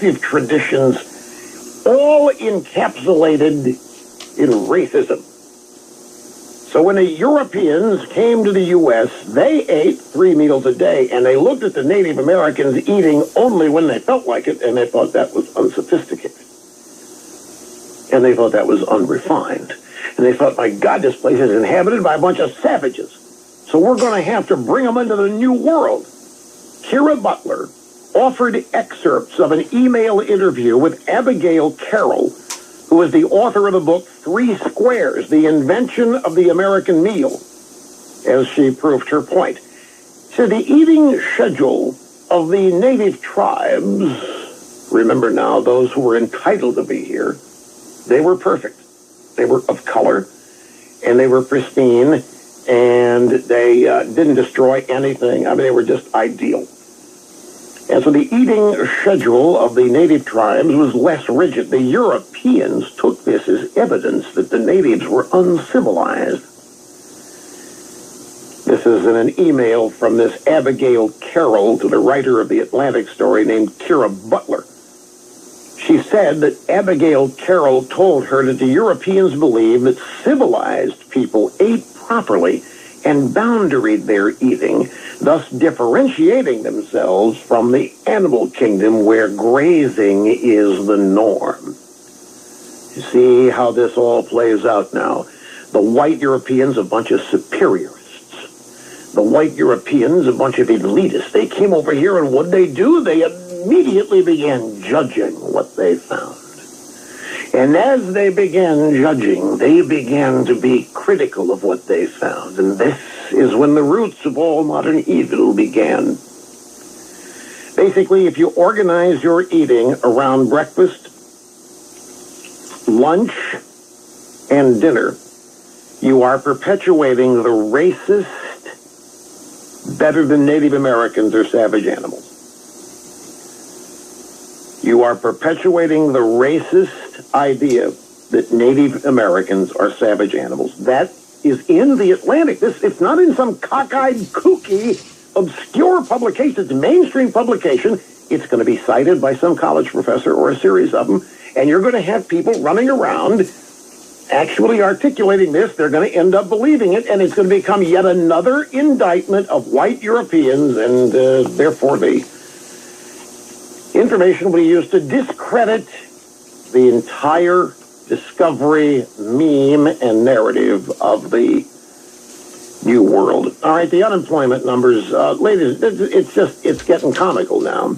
destructive traditions, all encapsulated in racism. So when the Europeans came to the U.S., they ate 3 meals a day, and they looked at the Native Americans eating only when they felt like it, and they thought that was unsophisticated. And they thought that was unrefined. And they thought, my God, this place is inhabited by a bunch of savages. So we're going to have to bring them into the new world. Kira Butler offered excerpts of an email interview with Abigail Carroll, who was the author of the book 3 Squares, The Invention of the American Meal, as she proved her point. She said the eating schedule of the native tribes, remember now, those who were entitled to be here, they were perfect. They were of color, and they were pristine, and they didn't destroy anything. I mean, they were just ideal. And so the eating schedule of the native tribes was less rigid. The Europeans took this as evidence that the natives were uncivilized. This is in an email from this Abigail Carroll to the writer of the Atlantic story named Kira Butler. She said that Abigail Carroll told her that the Europeans believed that civilized people ate properly and boundaried their eating, thus differentiating themselves from the animal kingdom where grazing is the norm. You see how this all plays out now. The white Europeans, a bunch of superiorists. The white Europeans, a bunch of elitists. They came over here, and what they do? They immediately began judging what they found. And as they began judging, they began to be critical of what they found. And this is when the roots of all modern evil began. Basically, if you organize your eating around breakfast, lunch, and dinner, you are perpetuating the racist, better than Native Americans or savage animals. You are perpetuating the racist idea that Native Americans are savage animals. That is in the Atlantic. It's not in some cockeyed, kooky, obscure publication. It's a mainstream publication. It's going to be cited by some college professor or a series of them, and you're going to have people running around actually articulating this. They're going to end up believing it, and it's going to become yet another indictment of white Europeans, and therefore the information will be used to discredit the entire discovery, meme, and narrative of the New World. All right, the unemployment numbers, ladies, it's getting comical now.